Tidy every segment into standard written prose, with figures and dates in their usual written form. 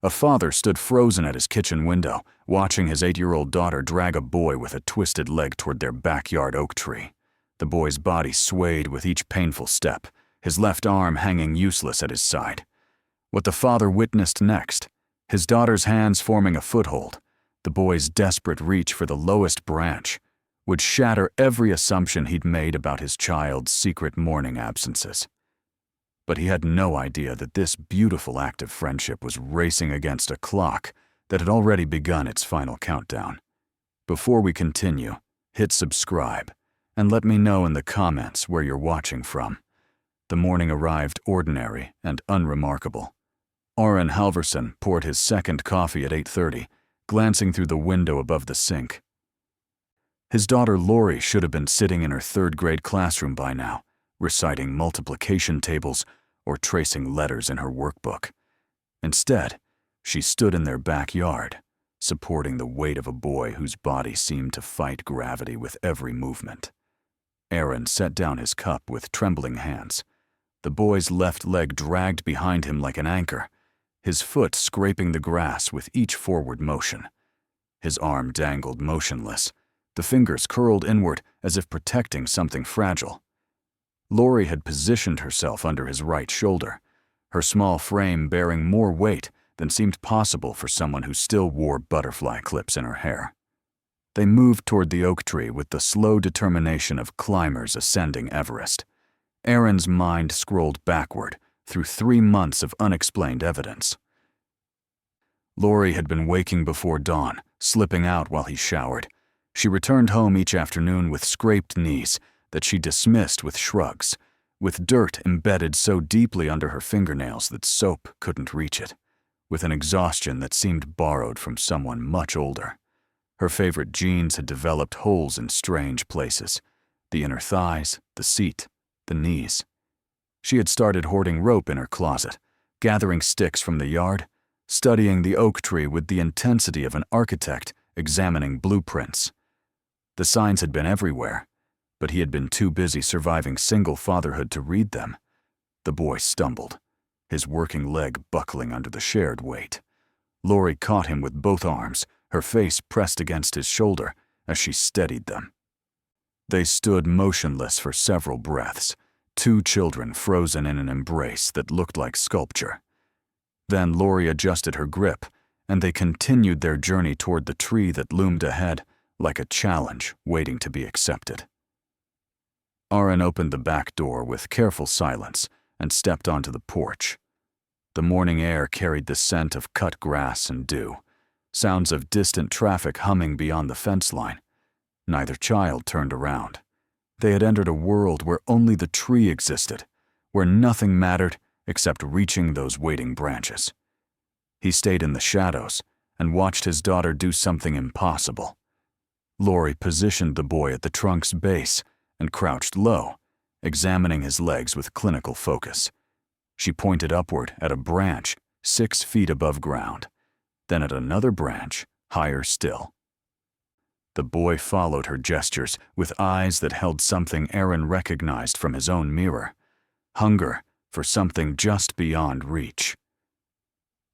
A father stood frozen at his kitchen window, watching his 8-year-old daughter drag a boy with a twisted leg toward their backyard oak tree. The boy's body swayed with each painful step, his left arm hanging useless at his side. What the father witnessed next, his daughter's hands forming a foothold, the boy's desperate reach for the lowest branch, would shatter every assumption he'd made about his child's secret mourning absences. But he had no idea that this beautiful act of friendship was racing against a clock that had already begun its final countdown. Before we continue, hit subscribe, and let me know in the comments where you're watching from. The morning arrived ordinary and unremarkable. Aron Halvorsen poured his second coffee at 8:30, glancing through the window above the sink. His daughter Lori should have been sitting in her third-grade classroom by now, reciting multiplication tables or tracing letters in her workbook. Instead, she stood in their backyard, supporting the weight of a boy whose body seemed to fight gravity with every movement. Aron set down his cup with trembling hands. The boy's left leg dragged behind him like an anchor, his foot scraping the grass with each forward motion. His arm dangled motionless, the fingers curled inward as if protecting something fragile. Lori had positioned herself under his right shoulder, her small frame bearing more weight than seemed possible for someone who still wore butterfly clips in her hair. They moved toward the oak tree with the slow determination of climbers ascending Everest. Aron's mind scrolled backward through 3 months of unexplained evidence. Lori had been waking before dawn, slipping out while he showered. She returned home each afternoon with scraped knees that she dismissed with shrugs, with dirt embedded so deeply under her fingernails that soap couldn't reach it, with an exhaustion that seemed borrowed from someone much older. Her favorite jeans had developed holes in strange places, the inner thighs, the seat, the knees. She had started hoarding rope in her closet, gathering sticks from the yard, studying the oak tree with the intensity of an architect examining blueprints. The signs had been everywhere, but he had been too busy surviving single fatherhood to read them. The boy stumbled, his working leg buckling under the shared weight. Lori caught him with both arms, her face pressed against his shoulder as she steadied them. They stood motionless for several breaths, 2 children frozen in an embrace that looked like sculpture. Then Lori adjusted her grip, and they continued their journey toward the tree that loomed ahead like a challenge waiting to be accepted. Aron opened the back door with careful silence and stepped onto the porch. The morning air carried the scent of cut grass and dew, sounds of distant traffic humming beyond the fence line. Neither child turned around. They had entered a world where only the tree existed, where nothing mattered except reaching those waiting branches. He stayed in the shadows and watched his daughter do something impossible. Lori positioned the boy at the trunk's base and crouched low, examining his legs with clinical focus. She pointed upward at a branch 6 feet above ground, then at another branch higher still. The boy followed her gestures with eyes that held something Aron recognized from his own mirror, hunger for something just beyond reach.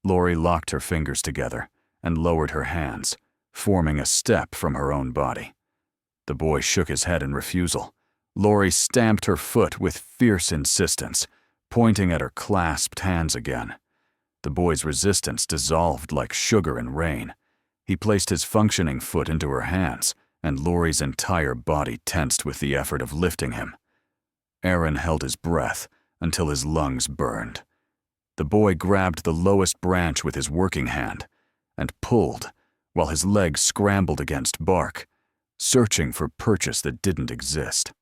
Lori locked her fingers together and lowered her hands, forming a step from her own body. The boy shook his head in refusal. Lori stamped her foot with fierce insistence, pointing at her clasped hands again. The boy's resistance dissolved like sugar in rain. He placed his functioning foot into her hands, and Lori's entire body tensed with the effort of lifting him. Aron held his breath until his lungs burned. The boy grabbed the lowest branch with his working hand and pulled while his legs scrambled against bark, searching for purchase that didn't exist.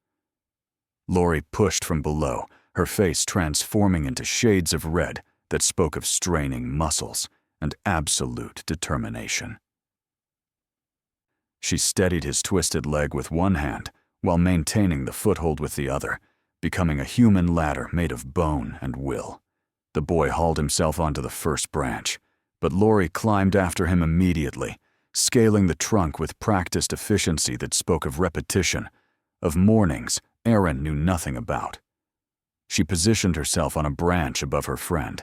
Lori pushed from below, her face transforming into shades of red that spoke of straining muscles and absolute determination. She steadied his twisted leg with one hand while maintaining the foothold with the other, becoming a human ladder made of bone and will. The boy hauled himself onto the first branch, but Lori climbed after him immediately, scaling the trunk with practiced efficiency that spoke of repetition, of mornings Aron knew nothing about. She positioned herself on a branch above her friend,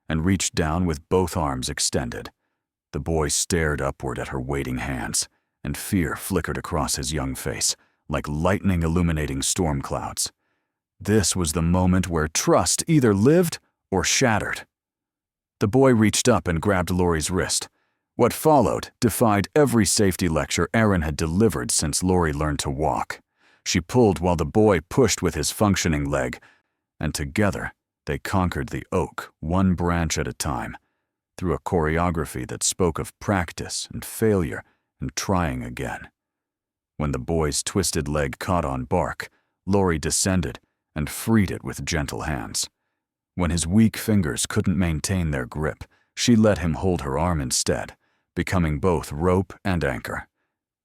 and reached down with both arms extended. The boy stared upward at her waiting hands, and fear flickered across his young face, like lightning illuminating storm clouds. This was the moment where trust either lived or shattered. The boy reached up and grabbed Lori's wrist. What followed defied every safety lecture Erin had delivered since Lori learned to walk. She pulled while the boy pushed with his functioning leg, and together they conquered the oak, one branch at a time, through a choreography that spoke of practice and failure and trying again. When the boy's twisted leg caught on bark, Lori descended and freed it with gentle hands. When his weak fingers couldn't maintain their grip, she let him hold her arm instead, becoming both rope and anchor.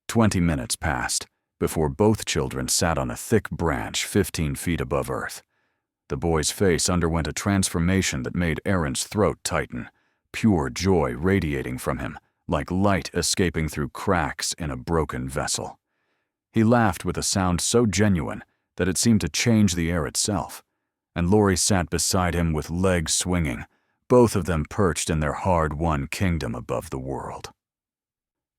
20 minutes passed before both children sat on a thick branch 15 feet above earth. The boy's face underwent a transformation that made Erin's throat tighten, pure joy radiating from him, like light escaping through cracks in a broken vessel. He laughed with a sound so genuine that it seemed to change the air itself, and Lori sat beside him with legs swinging, both of them perched in their hard-won kingdom above the world.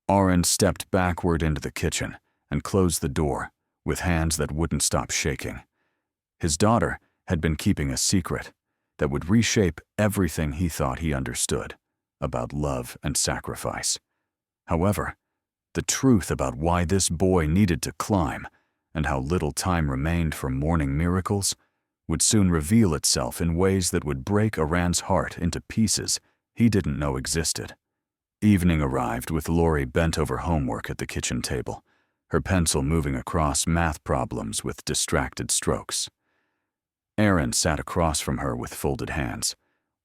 Aaron stepped backward into the kitchen and closed the door with hands that wouldn't stop shaking. His daughter had been keeping a secret that would reshape everything he thought he understood about love and sacrifice. However, the truth about why this boy needed to climb and how little time remained for morning miracles would soon reveal itself in ways that would break Aran's heart into pieces he didn't know existed. Evening arrived with Lori bent over homework at the kitchen table, her pencil moving across math problems with distracted strokes. Aaron sat across from her with folded hands,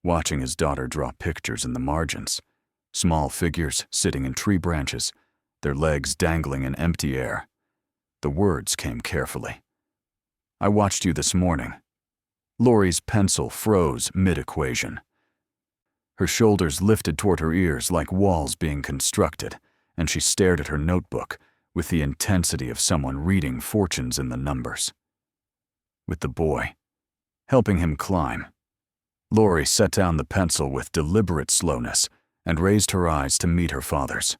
watching his daughter draw pictures in the margins, small figures sitting in tree branches, their legs dangling in empty air. The words came carefully. "I watched you this morning." Lori's pencil froze mid-equation. Her shoulders lifted toward her ears like walls being constructed, and she stared at her notebook with the intensity of someone reading fortunes in the numbers. With the boy, helping him climb, Lori set down the pencil with deliberate slowness and raised her eyes to meet her father's.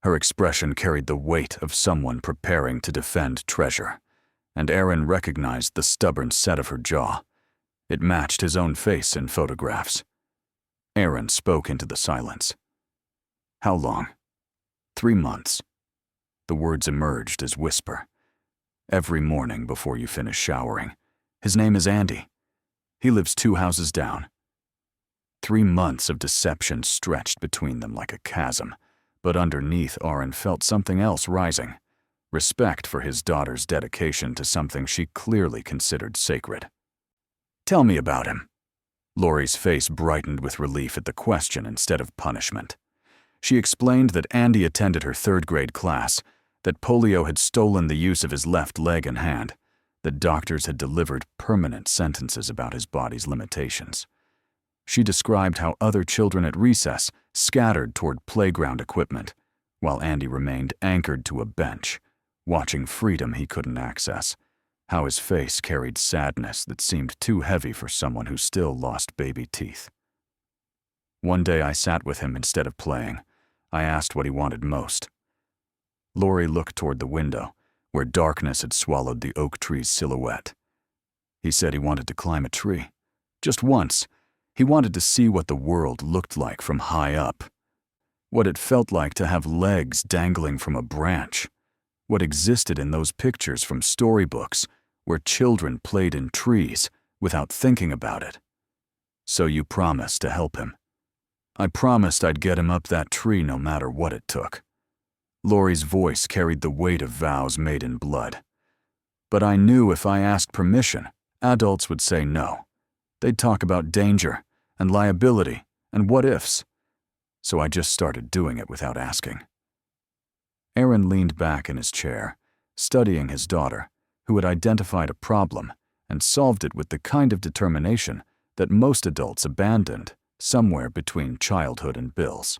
Her expression carried the weight of someone preparing to defend treasure, and Aaron recognized the stubborn set of her jaw. It matched his own face in photographs. Aaron spoke into the silence. "How long?" 3 months. The words emerged as whisper. "Every morning before you finish showering. His name is Andy. He lives 2 houses down." 3 months of deception stretched between them like a chasm, but underneath Aaron felt something else rising. Respect for his daughter's dedication to something she clearly considered sacred. "Tell me about him." Lori's face brightened with relief at the question instead of punishment. She explained that Andy attended her 3rd grade class, that polio had stolen the use of his left leg and hand, that doctors had delivered permanent sentences about his body's limitations. She described how other children at recess scattered toward playground equipment, while Andy remained anchored to a bench, watching freedom he couldn't access, how his face carried sadness that seemed too heavy for someone who still lost baby teeth. One day I sat with him instead of playing. I asked what he wanted most. Lori looked toward the window, where darkness had swallowed the oak tree's silhouette. He said he wanted to climb a tree. Just once. He wanted to see what the world looked like from high up. What it felt like to have legs dangling from a branch. What existed in those pictures from storybooks where children played in trees without thinking about it. "So you promised to help him." "I promised I'd get him up that tree no matter what it took." Lori's voice carried the weight of vows made in blood. "But I knew if I asked permission, adults would say no. They'd talk about danger and liability and what-ifs. So I just started doing it without asking." Aaron leaned back in his chair, studying his daughter, who had identified a problem and solved it with the kind of determination that most adults abandoned somewhere between childhood and bills.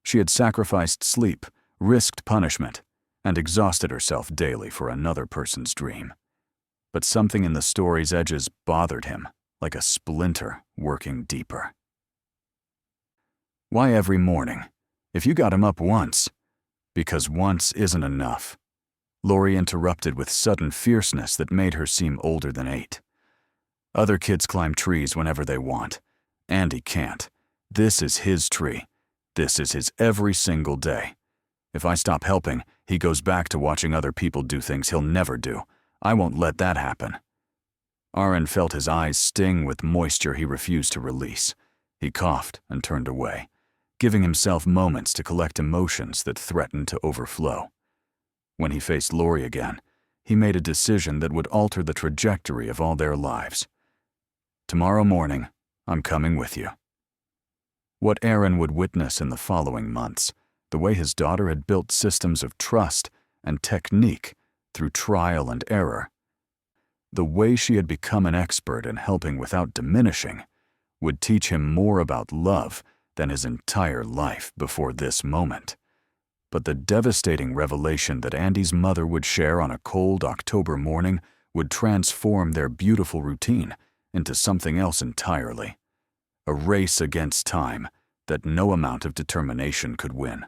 She had sacrificed sleep, risked punishment, and exhausted herself daily for another person's dream. But something in the story's edges bothered him, like a splinter working deeper. Why every morning? If you got him up once. Because once isn't enough. Lori interrupted with sudden fierceness that made her seem older than 8. Other kids climb trees whenever they want. Andy can't. This is his tree. This is his every single day. If I stop helping, he goes back to watching other people do things he'll never do. I won't let that happen. Aaron felt his eyes sting with moisture he refused to release. He coughed and turned away, giving himself moments to collect emotions that threatened to overflow. When he faced Lori again, he made a decision that would alter the trajectory of all their lives. Tomorrow morning, I'm coming with you. What Aaron would witness in the following months, the way his daughter had built systems of trust and technique through trial and error, the way she had become an expert in helping without diminishing, would teach him more about love than his entire life before this moment. But the devastating revelation that Andy's mother would share on a cold October morning would transform their beautiful routine into something else entirely. A race against time that no amount of determination could win.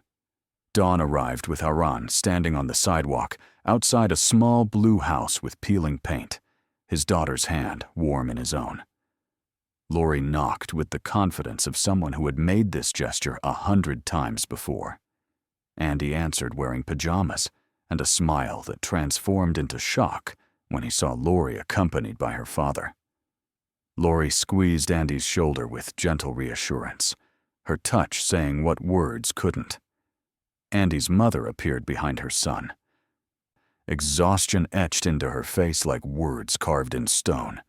Dawn arrived with Aaron standing on the sidewalk outside a small blue house with peeling paint, his daughter's hand warm in his own. Lori knocked with the confidence of someone who had made this gesture 100 times before. Andy answered wearing pajamas and a smile that transformed into shock when he saw Lori accompanied by her father. Lori squeezed Andy's shoulder with gentle reassurance, her touch saying what words couldn't. Andy's mother appeared behind her son. Exhaustion etched into her face like words carved in stone.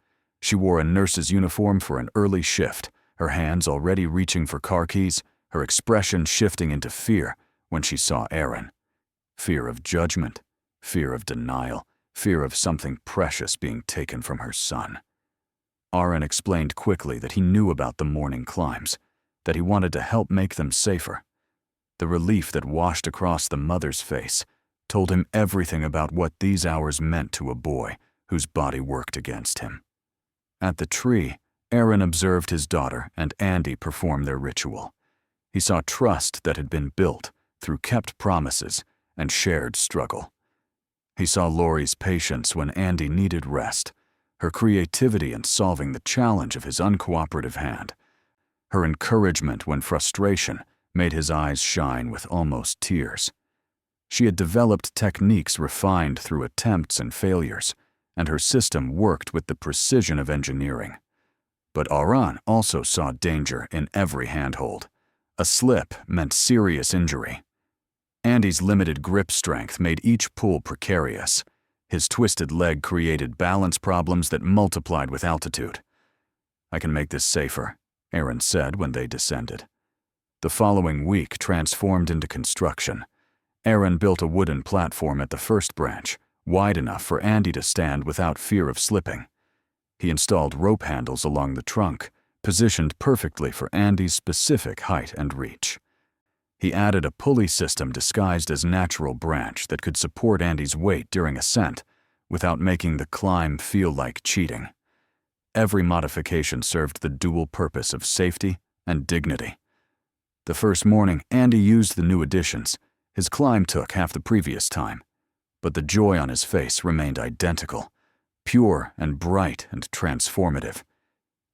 She wore a nurse's uniform for an early shift, her hands already reaching for car keys, her expression shifting into fear when she saw Aaron. Fear of judgment, fear of denial, fear of something precious being taken from her son. Aaron explained quickly that he knew about the morning climbs, that he wanted to help make them safer. The relief that washed across the mother's face told him everything about what these hours meant to a boy whose body worked against him. At the tree, Aaron observed his daughter and Andy perform their ritual. He saw trust that had been built through kept promises and shared struggle. He saw Lori's patience when Andy needed rest, her creativity in solving the challenge of his uncooperative hand, her encouragement when frustration made his eyes shine with almost tears. She had developed techniques refined through attempts and failures, and her system worked with the precision of engineering. But Aaron also saw danger in every handhold. A slip meant serious injury. Andy's limited grip strength made each pull precarious. His twisted leg created balance problems that multiplied with altitude. "I can make this safer," Aaron said when they descended. The following week transformed into construction. Aaron built a wooden platform at the first branch, wide enough for Andy to stand without fear of slipping. He installed rope handles along the trunk, positioned perfectly for Andy's specific height and reach. He added a pulley system disguised as natural branch that could support Andy's weight during ascent without making the climb feel like cheating. Every modification served the dual purpose of safety and dignity. The first morning, Andy used the new additions. His climb took half the previous time, but the joy on his face remained identical, pure and bright and transformative.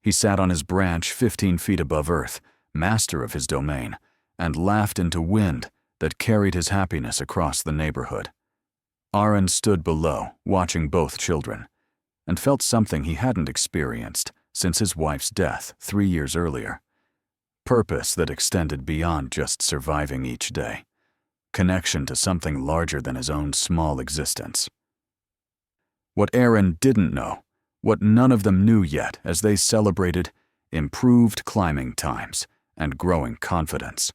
He sat on his branch 15 feet above earth, master of his domain, and laughed into wind that carried his happiness across the neighborhood. Aaron stood below, watching both children, and felt something he hadn't experienced since his wife's death 3 years earlier. Purpose that extended beyond just surviving each day. Connection to something larger than his own small existence. What Aaron didn't know, what none of them knew yet as they celebrated improved climbing times and growing confidence,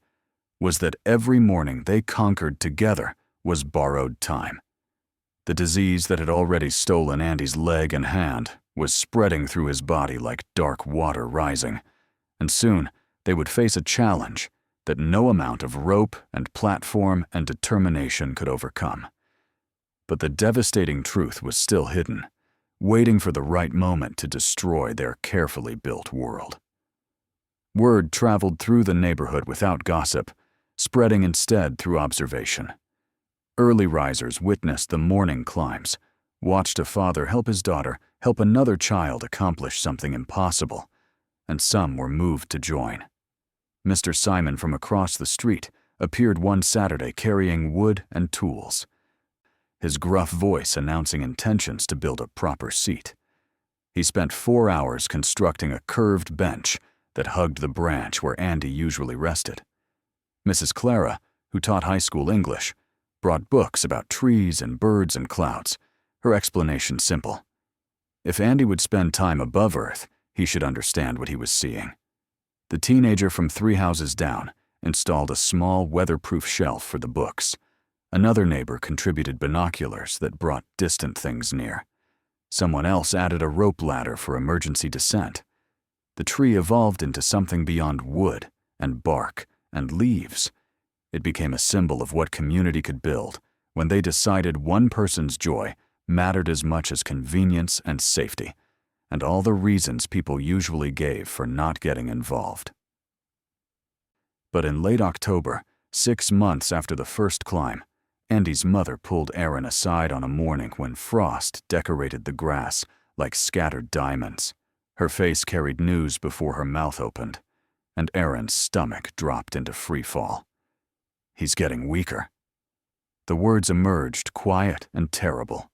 was that every morning they conquered together was borrowed time. The disease that had already stolen Andy's leg and hand was spreading through his body like dark water rising, and soon they would face a challenge that no amount of rope and platform and determination could overcome. But the devastating truth was still hidden, waiting for the right moment to destroy their carefully built world. Word traveled through the neighborhood without gossip, spreading instead through observation. Early risers witnessed the morning climbs, watched a father help his daughter help another child accomplish something impossible, and some were moved to join. Mr. Simon from across the street appeared one Saturday carrying wood and tools, his gruff voice announcing intentions to build a proper seat. He spent 4 hours constructing a curved bench that hugged the branch where Andy usually rested. Mrs. Clara, who taught high school English, brought books about trees and birds and clouds, her explanation simple. If Andy would spend time above Earth, he should understand what he was seeing. The teenager from 3 houses down installed a small weatherproof shelf for the books. Another neighbor contributed binoculars that brought distant things near. Someone else added a rope ladder for emergency descent. The tree evolved into something beyond wood and bark and leaves. It became a symbol of what community could build when they decided one person's joy mattered as much as convenience and safety, and all the reasons people usually gave for not getting involved. But in late October, 6 months after the first climb, Andy's mother pulled Aaron aside on a morning when frost decorated the grass like scattered diamonds. Her face carried news before her mouth opened, and Aaron's stomach dropped into free fall. "He's getting weaker." The words emerged quiet and terrible.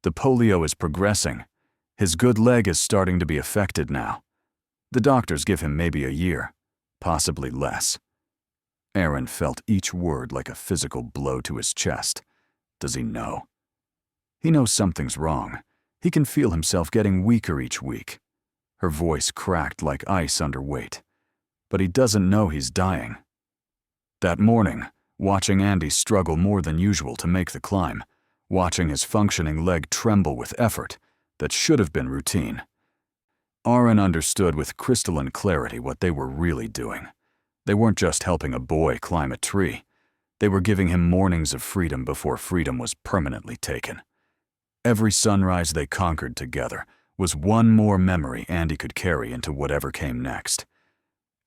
"The polio is progressing. His good leg is starting to be affected now. The doctors give him maybe a year, possibly less." Aaron felt each word like a physical blow to his chest. Does he know? He knows something's wrong. He can feel himself getting weaker each week. Her voice cracked like ice under weight. But he doesn't know he's dying. That morning, watching Andy struggle more than usual to make the climb, watching his functioning leg tremble with effort that should have been routine, Aaron understood with crystalline clarity what they were really doing. They weren't just helping a boy climb a tree. They were giving him mornings of freedom before freedom was permanently taken. Every sunrise they conquered together was one more memory Andy could carry into whatever came next.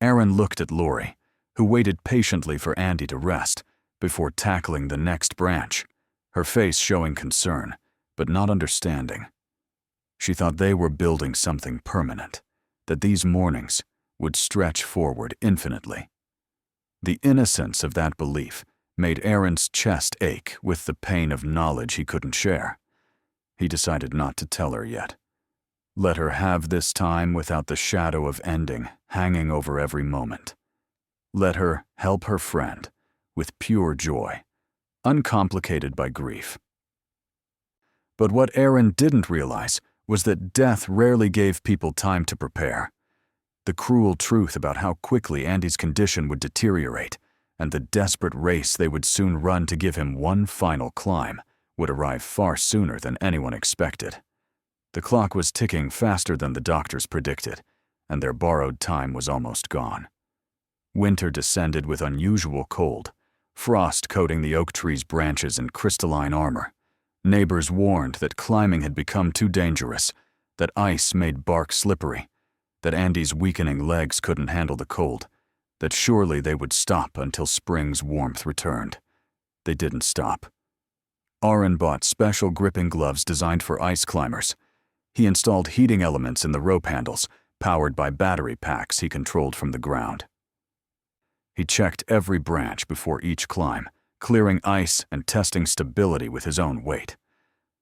Aaron looked at Lori, who waited patiently for Andy to rest before tackling the next branch, her face showing concern, but not understanding. She thought they were building something permanent, that these mornings would stretch forward infinitely. The innocence of that belief made Aaron's chest ache with the pain of knowledge he couldn't share. He decided not to tell her yet. Let her have this time without the shadow of ending hanging over every moment. Let her help her friend with pure joy, uncomplicated by grief. But what Aaron didn't realize was that death rarely gave people time to prepare. The cruel truth about how quickly Andy's condition would deteriorate and the desperate race they would soon run to give him one final climb would arrive far sooner than anyone expected. The clock was ticking faster than the doctors predicted, and their borrowed time was almost gone. Winter descended with unusual cold, frost coating the oak tree's branches in crystalline armor. Neighbors warned that climbing had become too dangerous, that ice made bark slippery, that Andy's weakening legs couldn't handle the cold, that surely they would stop until spring's warmth returned. They didn't stop. Aaron bought special gripping gloves designed for ice climbers. He installed heating elements in the rope handles, powered by battery packs he controlled from the ground. He checked every branch before each climb, clearing ice and testing stability with his own weight.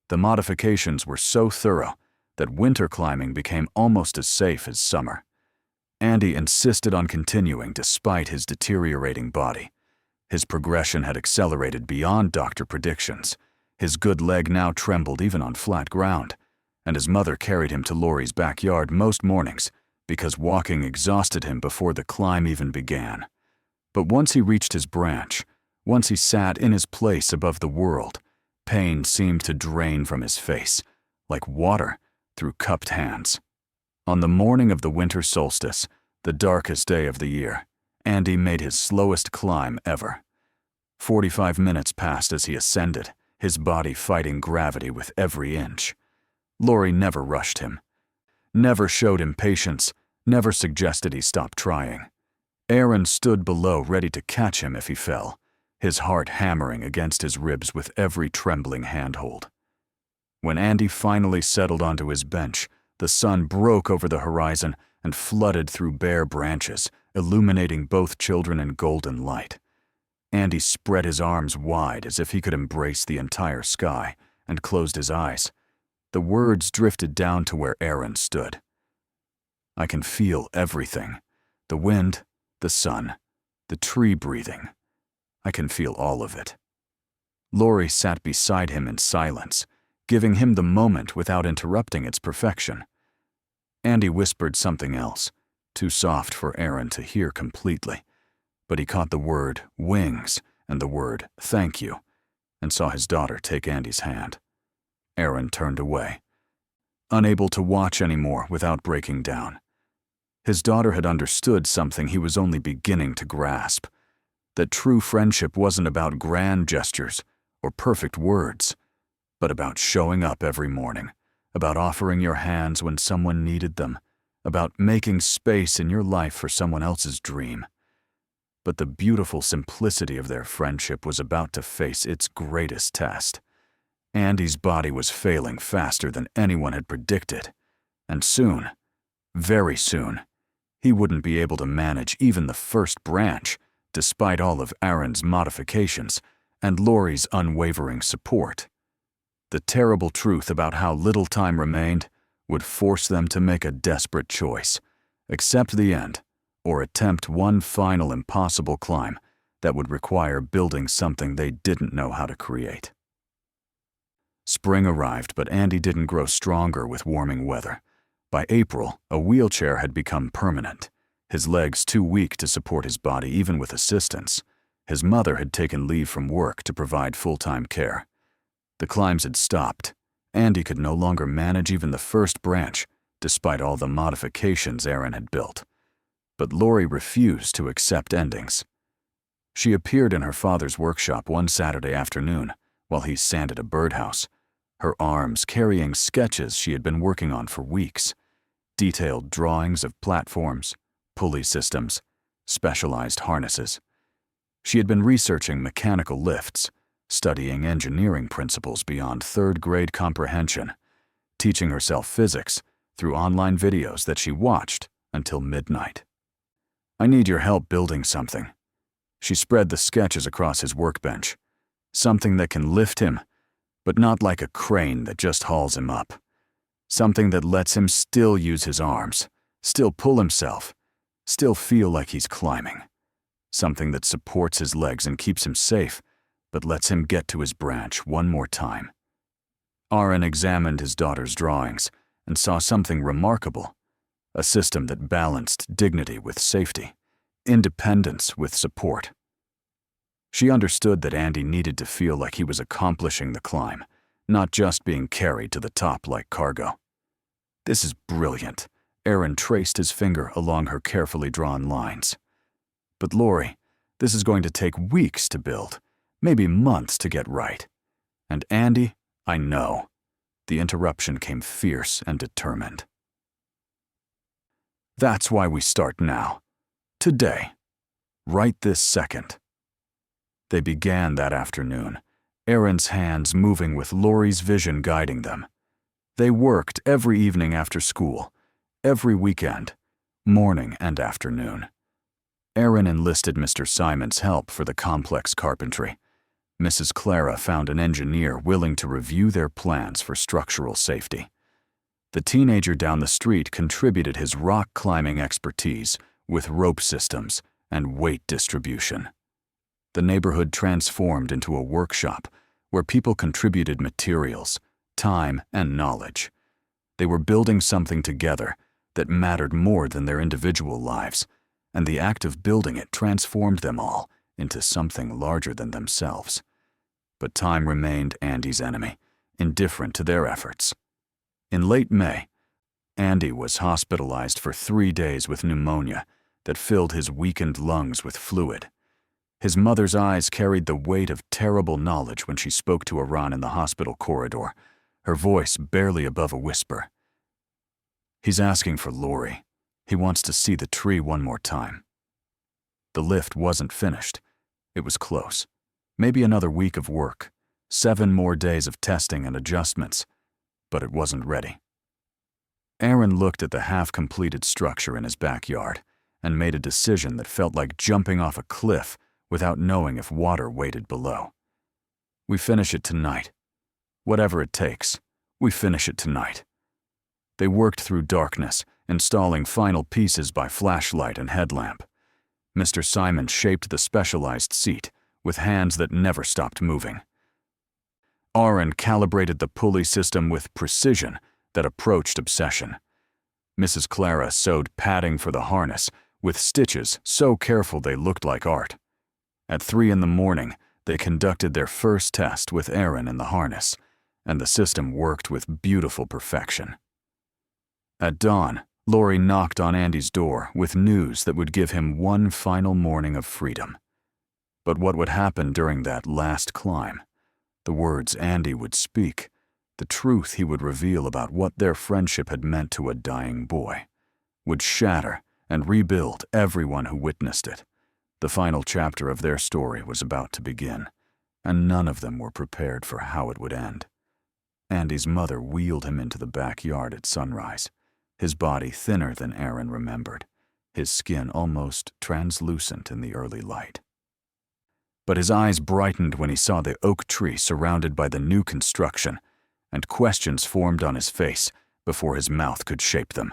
The modifications were so thorough that winter climbing became almost as safe as summer. Andy insisted on continuing despite his deteriorating body. His progression had accelerated beyond doctor predictions. His good leg now trembled even on flat ground, and his mother carried him to Lori's backyard most mornings because walking exhausted him before the climb even began. But once he reached his branch, once he sat in his place above the world, pain seemed to drain from his face, like water through cupped hands. On the morning of the winter solstice, the darkest day of the year, Andy made his slowest climb ever. 45 minutes passed as he ascended, his body fighting gravity with every inch. Lori never rushed him, never showed impatience, never suggested he stop trying. Aaron stood below, ready to catch him if he fell, his heart hammering against his ribs with every trembling handhold. When Andy finally settled onto his bench, the sun broke over the horizon and flooded through bare branches, illuminating both children in golden light. Andy spread his arms wide as if he could embrace the entire sky, and closed his eyes. The words drifted down to where Aaron stood. I can feel everything. The wind, the sun, the tree breathing. I can feel all of it. Lori sat beside him in silence, giving him the moment without interrupting its perfection. Andy whispered something else, too soft for Aaron to hear completely, but he caught the word wings and the word thank you, and saw his daughter take Andy's hand. Aaron turned away, unable to watch anymore without breaking down. His daughter had understood something he was only beginning to grasp, that true friendship wasn't about grand gestures or perfect words, but about showing up every morning, about offering your hands when someone needed them, about making space in your life for someone else's dream. But the beautiful simplicity of their friendship was about to face its greatest test. Andy's body was failing faster than anyone had predicted, and soon, very soon, he wouldn't be able to manage even the first branch, despite all of Aaron's modifications and Lori's unwavering support. The terrible truth about how little time remained would force them to make a desperate choice, accept the end, or attempt one final impossible climb that would require building something they didn't know how to create. Spring arrived, but Andy didn't grow stronger with warming weather. By April, a wheelchair had become permanent, his legs too weak to support his body even with assistance. His mother had taken leave from work to provide full-time care. The climbs had stopped. Andy could no longer manage even the first branch, despite all the modifications Aaron had built. But Lori refused to accept endings. She appeared in her father's workshop one Saturday afternoon while he sanded a birdhouse, her arms carrying sketches she had been working on for weeks, detailed drawings of platforms, pulley systems, specialized harnesses. She had been researching mechanical lifts, studying engineering principles beyond third-grade comprehension, teaching herself physics through online videos that she watched until midnight. I need your help building something. She spread the sketches across his workbench. Something that can lift him, but not like a crane that just hauls him up. Something that lets him still use his arms, still pull himself, still feel like he's climbing. Something that supports his legs and keeps him safe, but lets him get to his branch one more time. Aaron examined his daughter's drawings and saw something remarkable, a system that balanced dignity with safety, independence with support. She understood that Andy needed to feel like he was accomplishing the climb, not just being carried to the top like cargo. This is brilliant. Aaron traced his finger along her carefully drawn lines. But Lori, this is going to take weeks to build, maybe months to get right. And Andy, I know. The interruption came fierce and determined. That's why we start now. Today. Right this second. They began that afternoon, Aaron's hands moving with Lori's vision guiding them. They worked every evening after school, every weekend, morning and afternoon. Aaron enlisted Mr. Simon's help for the complex carpentry. Mrs. Clara found an engineer willing to review their plans for structural safety. The teenager down the street contributed his rock climbing expertise with rope systems and weight distribution. The neighborhood transformed into a workshop where people contributed materials, time, and knowledge. They were building something together that mattered more than their individual lives, and the act of building it transformed them all into something larger than themselves. But time remained Andy's enemy, indifferent to their efforts. In late May, Andy was hospitalized for 3 days with pneumonia that filled his weakened lungs with fluid. His mother's eyes carried the weight of terrible knowledge when she spoke to Aaron in the hospital corridor, her voice barely above a whisper. He's asking for Lori. He wants to see the tree one more time. The lift wasn't finished. It was close. Maybe another week of work, 7 more days of testing and adjustments, but it wasn't ready. Aaron looked at the half-completed structure in his backyard and made a decision that felt like jumping off a cliff without knowing if water waited below. We finish it tonight. Whatever it takes, we finish it tonight. They worked through darkness, installing final pieces by flashlight and headlamp. Mr. Simon shaped the specialized seat with hands that never stopped moving. Aaron calibrated the pulley system with precision that approached obsession. Mrs. Clara sewed padding for the harness with stitches so careful they looked like art. At 3 in the morning, they conducted their first test with Aaron in the harness, and the system worked with beautiful perfection. At dawn, Lori knocked on Andy's door with news that would give him one final morning of freedom. But what would happen during that last climb? The words Andy would speak, the truth he would reveal about what their friendship had meant to a dying boy, would shatter and rebuild everyone who witnessed it. The final chapter of their story was about to begin, and none of them were prepared for how it would end. Andy's mother wheeled him into the backyard at sunrise, his body thinner than Aaron remembered, his skin almost translucent in the early light. But his eyes brightened when he saw the oak tree surrounded by the new construction, and questions formed on his face before his mouth could shape them.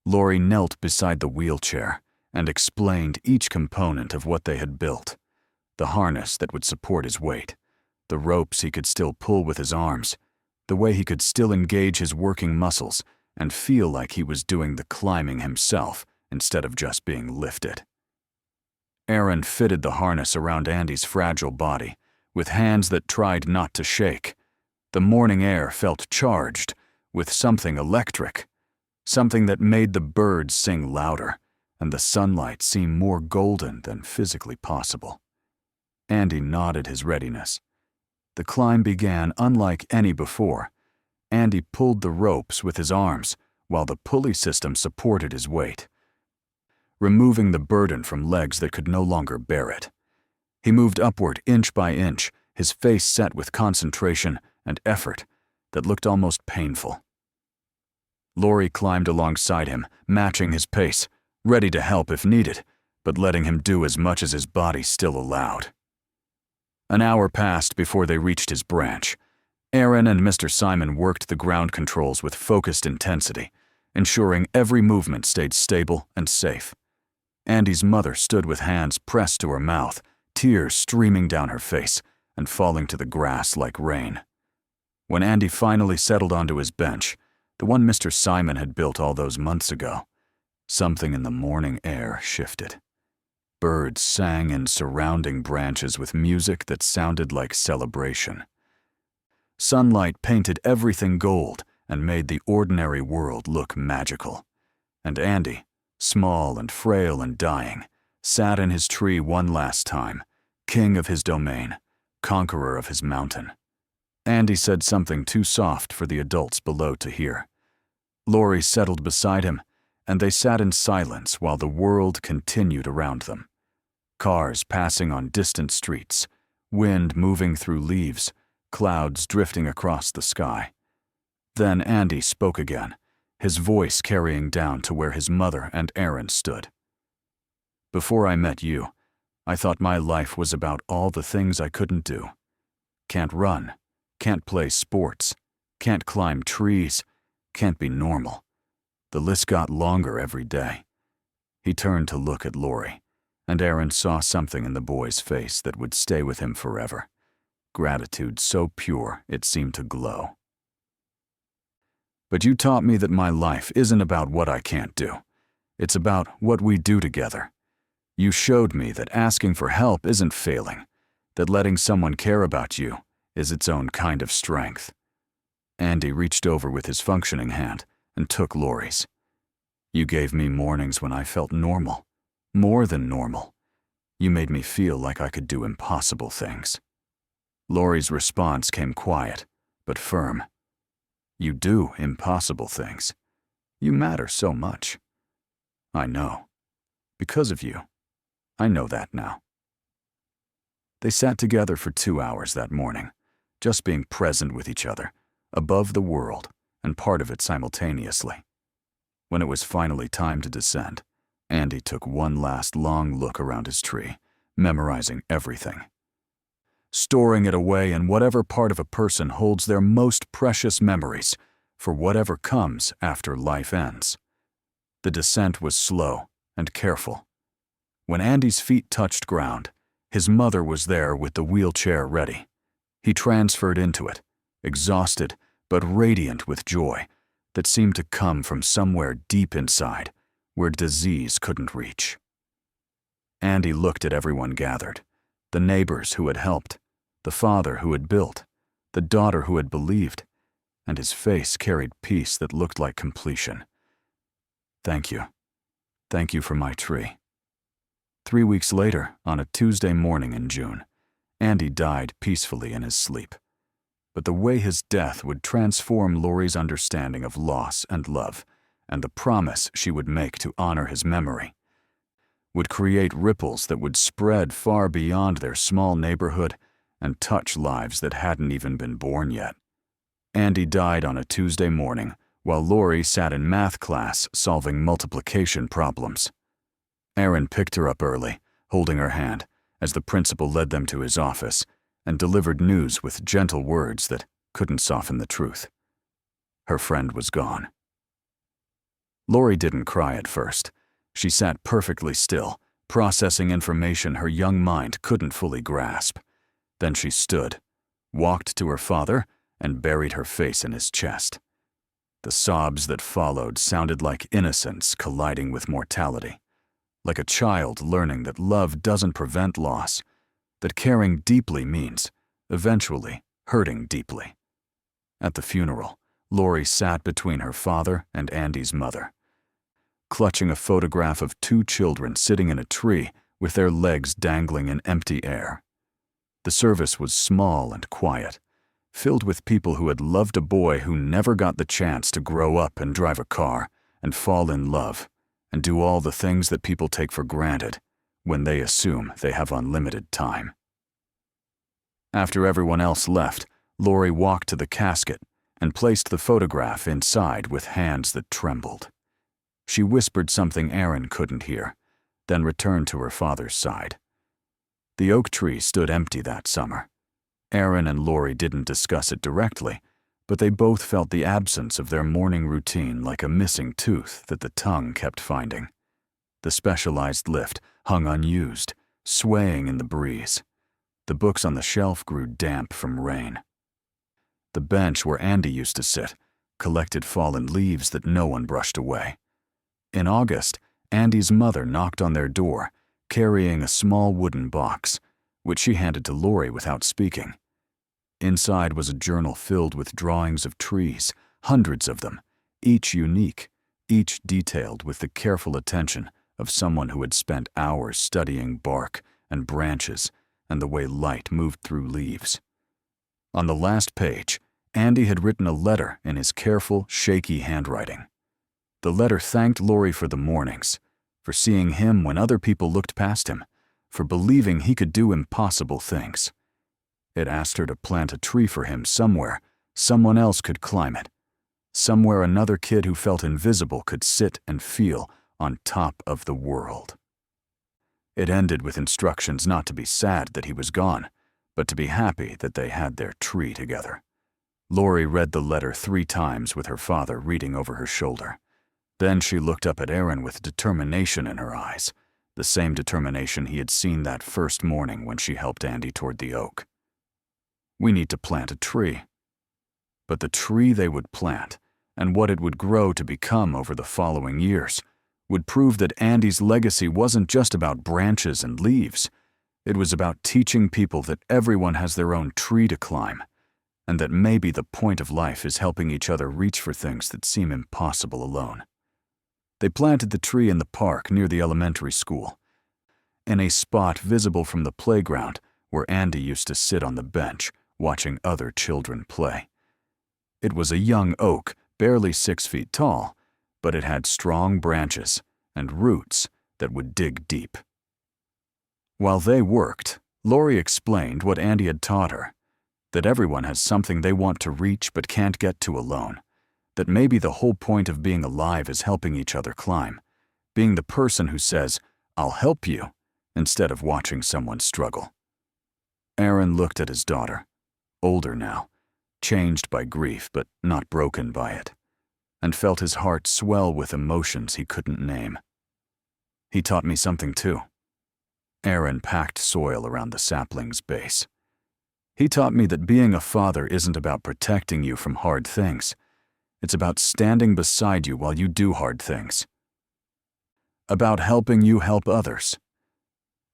Lori knelt beside the wheelchair and explained each component of what they had built: the harness that would support his weight, the ropes he could still pull with his arms, the way he could still engage his working muscles and feel like he was doing the climbing himself instead of just being lifted. Aaron fitted the harness around Andy's fragile body with hands that tried not to shake. The morning air felt charged with something electric, something that made the birds sing louder and the sunlight seem more golden than physically possible. Andy nodded his readiness. The climb began unlike any before. Andy pulled the ropes with his arms while the pulley system supported his weight, removing the burden from legs that could no longer bear it. He moved upward inch by inch, his face set with concentration and effort that looked almost painful. Lori climbed alongside him, matching his pace, ready to help if needed, but letting him do as much as his body still allowed. An hour passed before they reached his branch. Aaron and Mr. Simon worked the ground controls with focused intensity, ensuring every movement stayed stable and safe. Andy's mother stood with hands pressed to her mouth, tears streaming down her face and falling to the grass like rain. When Andy finally settled onto his bench, the one Mr. Simon had built all those months ago, something in the morning air shifted. Birds sang in surrounding branches with music that sounded like celebration. Sunlight painted everything gold and made the ordinary world look magical. And Andy, small and frail and dying, sat in his tree one last time, king of his domain, conqueror of his mountain. Andy said something too soft for the adults below to hear. Lori settled beside him, and they sat in silence while the world continued around them. Cars passing on distant streets, wind moving through leaves, clouds drifting across the sky. Then Andy spoke again, his voice carrying down to where his mother and Aaron stood. Before I met you, I thought my life was about all the things I couldn't do. Can't run, can't play sports, can't climb trees, can't be normal. The list got longer every day. He turned to look at Lori, and Aaron saw something in the boy's face that would stay with him forever. Gratitude so pure it seemed to glow. But you taught me that my life isn't about what I can't do. It's about what we do together. You showed me that asking for help isn't failing, that letting someone care about you is its own kind of strength. Andy reached over with his functioning hand and took Lori's. You gave me mornings when I felt normal, more than normal. You made me feel like I could do impossible things. Lori's response came quiet, but firm. You do impossible things. You matter so much. I know. Because of you. I know that now. They sat together for 2 hours that morning, just being present with each other, above the world and part of it simultaneously. When it was finally time to descend, Andy took one last long look around his tree, memorizing everything. Storing it away in whatever part of a person holds their most precious memories for whatever comes after life ends. The descent was slow and careful. When Andy's feet touched ground, his mother was there with the wheelchair ready. He transferred into it, exhausted but radiant with joy that seemed to come from somewhere deep inside where disease couldn't reach. Andy looked at everyone gathered, the neighbors who had helped, the father who had built, the daughter who had believed, and his face carried peace that looked like completion. Thank you. Thank you for my tree. 3 weeks later, on a Tuesday morning in June, Andy died peacefully in his sleep. But the way his death would transform Lori's understanding of loss and love, and the promise she would make to honor his memory, would create ripples that would spread far beyond their small neighborhood and touch lives that hadn't even been born yet. Andy died on a Tuesday morning while Lori sat in math class solving multiplication problems. Aaron picked her up early, holding her hand, as the principal led them to his office and delivered news with gentle words that couldn't soften the truth. Her friend was gone. Lori didn't cry at first. She sat perfectly still, processing information her young mind couldn't fully grasp. Then she stood, walked to her father, and buried her face in his chest. The sobs that followed sounded like innocence colliding with mortality, like a child learning that love doesn't prevent loss, that caring deeply means, eventually, hurting deeply. At the funeral, Lori sat between her father and Andy's mother, clutching a photograph of 2 children sitting in a tree with their legs dangling in empty air. The service was small and quiet, filled with people who had loved a boy who never got the chance to grow up and drive a car and fall in love and do all the things that people take for granted when they assume they have unlimited time. After everyone else left, Lori walked to the casket and placed the photograph inside with hands that trembled. She whispered something Aaron couldn't hear, then returned to her father's side. The oak tree stood empty that summer. Aaron and Lori didn't discuss it directly, but they both felt the absence of their morning routine like a missing tooth that the tongue kept finding. The specialized lift hung unused, swaying in the breeze. The books on the shelf grew damp from rain. The bench where Andy used to sit collected fallen leaves that no one brushed away. In August, Andy's mother knocked on their door, carrying a small wooden box, which she handed to Lori without speaking. Inside was a journal filled with drawings of trees, hundreds of them, each unique, each detailed with the careful attention of someone who had spent hours studying bark and branches and the way light moved through leaves. On the last page, Andy had written a letter in his careful, shaky handwriting. The letter thanked Lori for the mornings, for seeing him when other people looked past him, for believing he could do impossible things. It asked her to plant a tree for him somewhere someone else could climb it, somewhere another kid who felt invisible could sit and feel on top of the world. It ended with instructions not to be sad that he was gone, but to be happy that they had their tree together. Lori read the letter 3 times with her father reading over her shoulder. Then she looked up at Aaron with determination in her eyes, the same determination he had seen that first morning when she helped Andy toward the oak. We need to plant a tree. But the tree they would plant, and what it would grow to become over the following years, would prove that Andy's legacy wasn't just about branches and leaves. It was about teaching people that everyone has their own tree to climb, and that maybe the point of life is helping each other reach for things that seem impossible alone. They planted the tree in the park near the elementary school, in a spot visible from the playground where Andy used to sit on the bench, watching other children play. It was a young oak, barely 6 feet tall, but it had strong branches and roots that would dig deep. While they worked, Lori explained what Andy had taught her, that everyone has something they want to reach but can't get to alone, that maybe the whole point of being alive is helping each other climb, being the person who says, "I'll help you," instead of watching someone struggle. Aaron looked at his daughter, older now, changed by grief but not broken by it, and felt his heart swell with emotions he couldn't name. He taught me something too. Aaron packed soil around the sapling's base. He taught me that being a father isn't about protecting you from hard things. It's about standing beside you while you do hard things. About helping you help others.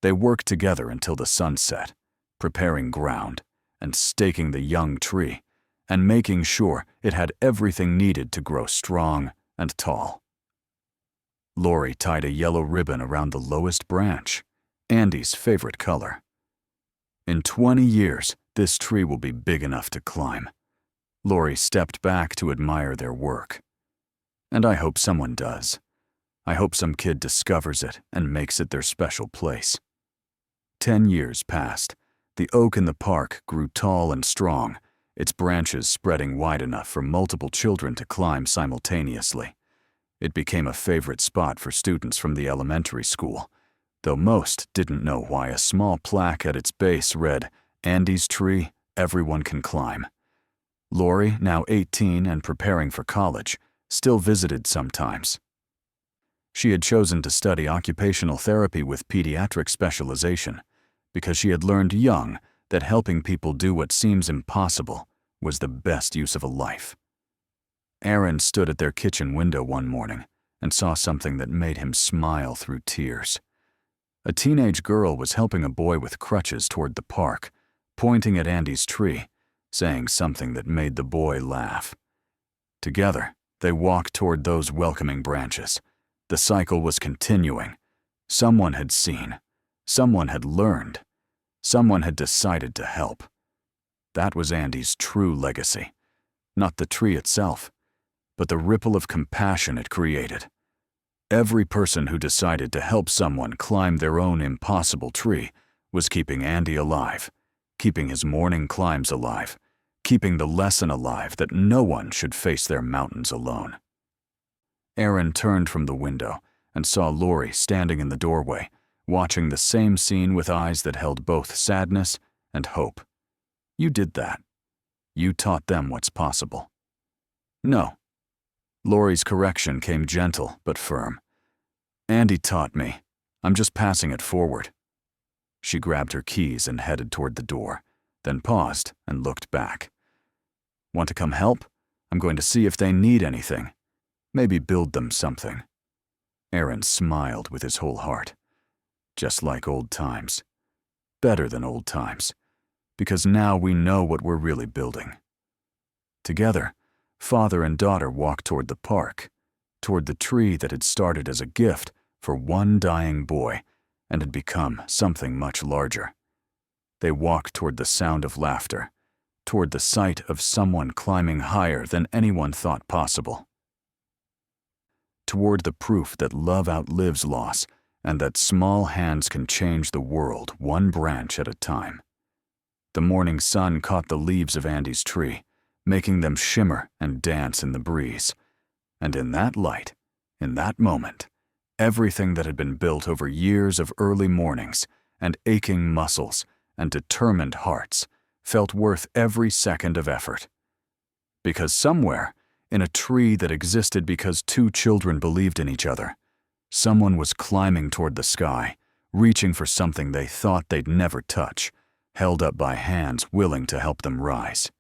They worked together until the sun set, preparing ground and staking the young tree and making sure it had everything needed to grow strong and tall. Lori tied a yellow ribbon around the lowest branch, Andy's favorite color. In 20 years, this tree will be big enough to climb. Lori stepped back to admire their work. And I hope someone does. I hope some kid discovers it and makes it their special place. 10 years passed. The oak in the park grew tall and strong, its branches spreading wide enough for multiple children to climb simultaneously. It became a favorite spot for students from the elementary school, though most didn't know why a small plaque at its base read, "Andy's Tree, Everyone Can Climb." Lori, now 18 and preparing for college, still visited sometimes. She had chosen to study occupational therapy with pediatric specialization because she had learned young that helping people do what seems impossible was the best use of a life. Aaron stood at their kitchen window one morning and saw something that made him smile through tears. A teenage girl was helping a boy with crutches toward the park, pointing at Andy's tree, saying something that made the boy laugh. Together, they walked toward those welcoming branches. The cycle was continuing. Someone had seen. Someone had learned. Someone had decided to help. That was Andy's true legacy. Not the tree itself, but the ripple of compassion it created. Every person who decided to help someone climb their own impossible tree was keeping Andy alive, keeping his morning climbs alive, keeping the lesson alive that no one should face their mountains alone. Aaron turned from the window and saw Lori standing in the doorway, watching the same scene with eyes that held both sadness and hope. You did that. You taught them what's possible. No. Lori's correction came gentle but firm. Andy taught me. I'm just passing it forward. She grabbed her keys and headed toward the door, then paused and looked back. Want to come help? I'm going to see if they need anything. Maybe build them something. Aaron smiled with his whole heart. Just like old times. Better than old times. Because now we know what we're really building. Together, father and daughter walked toward the park, toward the tree that had started as a gift for one dying boy and had become something much larger. They walked toward the sound of laughter, toward the sight of someone climbing higher than anyone thought possible. Toward the proof that love outlives loss and that small hands can change the world one branch at a time. The morning sun caught the leaves of Andy's tree, making them shimmer and dance in the breeze. And in that light, in that moment, everything that had been built over years of early mornings and aching muscles and determined hearts felt worth every second of effort. Because somewhere, in a tree that existed because two children believed in each other, someone was climbing toward the sky, reaching for something they thought they'd never touch, held up by hands willing to help them rise.